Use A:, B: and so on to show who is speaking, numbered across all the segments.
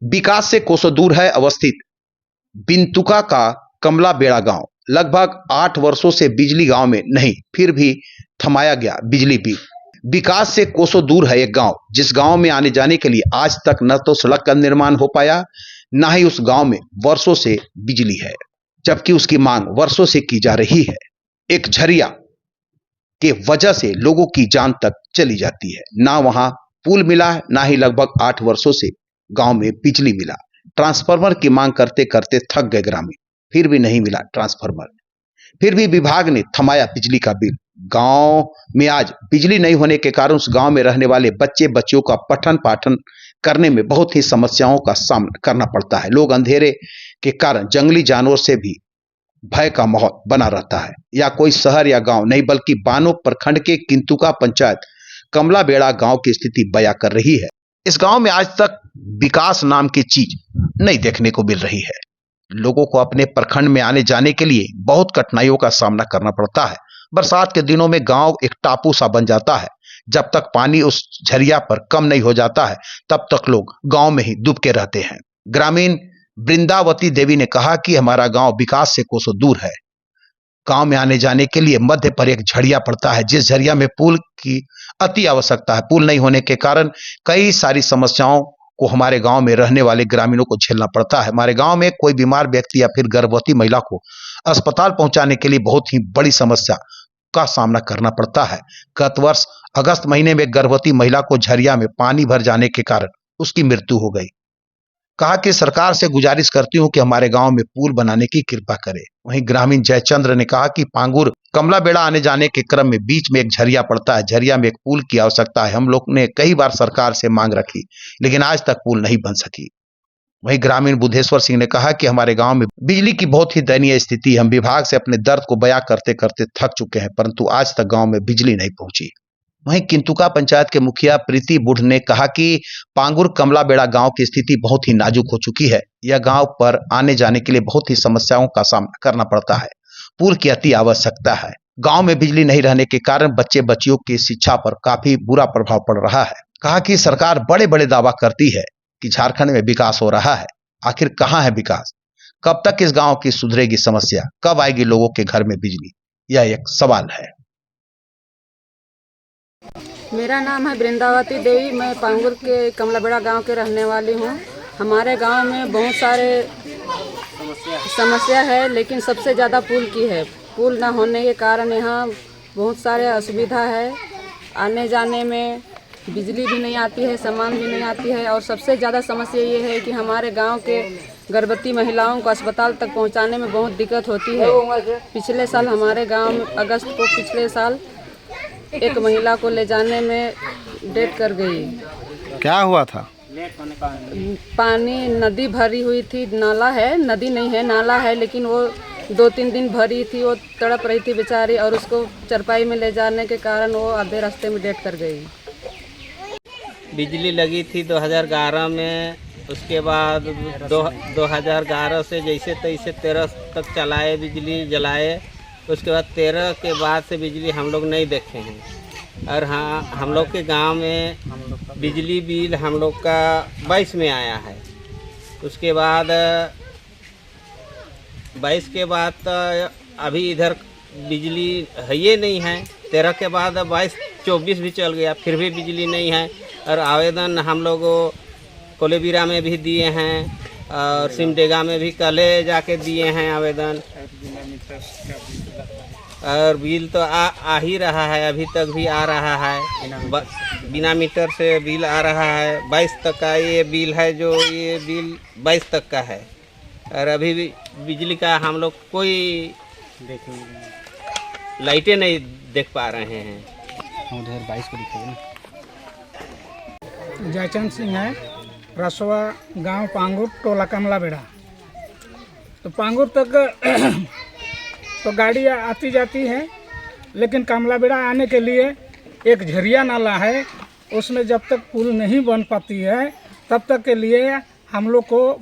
A: विकास से कोसों दूर है अवस्थित बिंतुका का कमला बेड़ा गांव। लगभग 8 वर्षों से बिजली गांव में नहीं, फिर भी थमाया गया बिजली बिल। विकास से कोसों दूर है एक गांव, जिस गांव में आने जाने के लिए आज तक न तो सड़क का निर्माण हो पाया, न ही उस गांव में वर्षों से बिजली है, जबकि उसकी मांग वर्षों से की जा रही है। एक झरिया के वजह से लोगों की जान तक चली जाती है। ना वहां पुल मिला, ना ही लगभग 8 वर्षों से गांव में बिजली मिला। ट्रांसफार्मर की मांग करते करते थक गए ग्रामीण, फिर भी नहीं मिला ट्रांसफार्मर। फिर भी विभाग ने थमाया बिजली का बिल। गांव में आज बिजली नहीं होने के कारण उस गांव में रहने वाले बच्चे बच्चियों का पठन पाठन करने में बहुत ही समस्याओं का सामना करना पड़ता है। लोग अंधेरे के कारण जंगली जानवर से भी भय का माहौल बना रहता है। या कोई शहर या गांव नहीं, बल्कि बानो प्रखंड के किंतुका पंचायत कमला बेड़ा गांव की स्थिति बयां कर रही है। इस गांव में आज तक विकास नाम की चीज नहीं देखने को मिल रही है। लोगों को अपने प्रखंड में आने जाने के लिए बहुत कठिनाइयों का सामना करना पड़ता है। बरसात के दिनों में गांव एक टापू सा बन जाता है। जब तक पानी उस झरिया पर कम नहीं हो जाता है, तब तक लोग गांव में ही डूब के रहते हैं। ग्रामीण वृंदावती देवी ने कहा कि हमारा गांव विकास से कोसों दूर है। गांव में आने जाने के लिए मध्य पर एक झरिया पड़ता है, जिस झरिया में पुल की अति आवश्यकता है। पुल नहीं होने के कारण कई सारी समस्याओं को हमारे गांव में रहने वाले ग्रामीणों को झेलना पड़ता है। हमारे गांव में कोई बीमार व्यक्ति या फिर गर्भवती महिला को अस्पताल पहुंचाने के लिए बहुत ही बड़ी समस्या का सामना करना पड़ता है। गत वर्ष अगस्त महीने में गर्भवती महिला को झरिया में पानी भर जाने के कारण उसकी मृत्यु हो गई। कहा कि सरकार से गुजारिश करती हूं कि हमारे गांव में पुल बनाने की कृपा करे। वहीं ग्रामीण जयचंद्र ने कहा कि पांगुर कमला बेड़ा आने जाने के क्रम में बीच में एक झरिया पड़ता है। झरिया में एक पुल की आवश्यकता है। हम लोग ने कई बार सरकार से मांग रखी, लेकिन आज तक पुल नहीं बन सकी। वहीं ग्रामीण बुद्धेश्वर सिंह ने कहा कि हमारे गांव में बिजली की बहुत ही दयनीय स्थिति है। हम विभाग से अपने दर्द को बयां करते करते थक चुके हैं, परंतु आज तक गांव में बिजली नहीं पहुंची। वहीं किंतुका पंचायत के मुखिया प्रीति बुढ़ ने कहा कि पांगुर कमला बेड़ा गांव की स्थिति बहुत ही नाजुक हो चुकी है। यह गांव पर आने जाने के लिए बहुत ही समस्याओं का सामना करना पड़ता है। पुल की अति आवश्यकता है। गांव में बिजली नहीं रहने के कारण बच्चे बच्चियों की शिक्षा पर काफी बुरा प्रभाव पड़ रहा है। कहा कि सरकार बड़े बड़े दावा करती है कि झारखंड में विकास हो रहा है, आखिर कहां है विकास? कब तक इस गांव की सुधरेगी समस्या? कब आएगी लोगों के घर में बिजली? यह एक सवाल है।
B: मेरा नाम है वृंदावती देवी। मैं पांगुर के कमला बेड़ा गांव के रहने वाली हूं। हमारे गांव में बहुत सारे समस्या है, लेकिन सबसे ज़्यादा पुल की है। पुल ना होने के कारण यहाँ बहुत सारे असुविधा है। आने जाने में बिजली भी नहीं आती है, सामान भी नहीं आती है, और सबसे ज़्यादा समस्या ये है कि हमारे गांव के गर्भवती महिलाओं को अस्पताल तक पहुंचाने में बहुत दिक्कत होती है। पिछले साल हमारे गांव में अगस्त को पिछले साल एक महिला को ले जाने में डेथ कर गई।
C: क्या हुआ था?
B: पानी नदी भरी हुई थी। नाला है, नदी नहीं है, नाला है, लेकिन वो 2-3 दिन भरी थी। वो तड़प रही थी बेचारी, और उसको चरपाई में ले जाने के कारण वो आधे रास्ते में डेथ कर गई।
D: बिजली लगी थी 2011 में। उसके बाद 2011 से जैसे तैसे 13 तक चलाए, बिजली जलाए। उसके बाद 13 के बाद से बिजली हम लोग नहीं देखे हैं। और हाँ, हम लोग के गांव में बिजली बिल हम लोग का 22 में आया है। उसके बाद 22 के बाद तो अभी इधर बिजली है ये नहीं है। 13 के बाद 22-24 भी चल गया, फिर भी बिजली नहीं है। और आवेदन हम लोग कोलेबिरा में भी दिए हैं, और सिमडेगा में भी कल जाके दिए हैं आवेदन। और बिल तो आ ही रहा है, अभी तक भी आ रहा है। बिना मीटर से बिल आ रहा है। 22 तक का ये बिल है, जो ये बिल 22 तक का है। और अभी भी बिजली का हम लोग कोई लाइटें नहीं देख पा रहे हैं।
C: उधर 22 को दिखेगा ना।
E: जयचंद सिंह है, रसवा गांव पांगुर, टोला कमला बेड़ा। तो पांगुर तक तो गाड़ी आती जाती है, लेकिन कमला बेड़ा आने के लिए एक झरिया नाला है। उसमें जब तक पुल नहीं बन पाती है, तब तक के लिए हम लोग को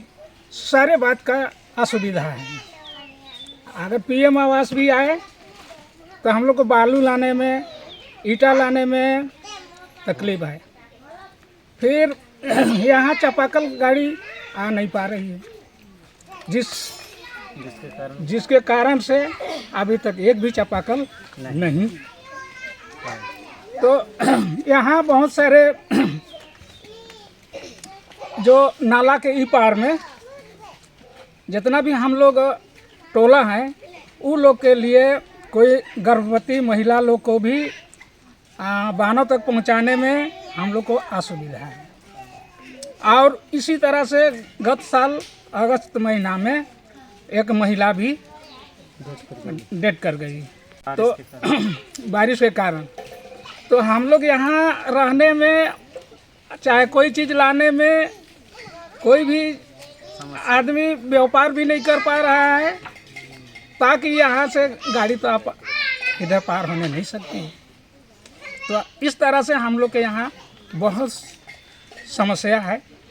E: सारे बात का असुविधा है। अगर पीएम आवास भी आए तो हम लोग को बालू लाने में, ईटा लाने में तकलीफ है। फिर यहाँ चापाकल गाड़ी आ नहीं पा रही है, जिसके कारण से अभी तक एक भी चापाकल नहीं। तो यहाँ बहुत सारे जो नाला के ई पार में जितना भी हम लोग टोला हैं, उन लोग के लिए कोई गर्भवती महिला लोग को भी वाहनों तक पहुंचाने में हम लोग को असुविधा है। और इसी तरह से गत साल अगस्त महीना में एक महिला भी डेथ कर गई, तो बारिश के कारण। तो हम लोग यहाँ रहने में, चाहे कोई चीज़ लाने में, कोई भी आदमी व्यापार भी नहीं कर पा रहा है, ताकि यहाँ से गाड़ी तो आप इधर पार होने नहीं सकती। तो इस तरह से हम लोग के यहाँ बहुत समस्या है।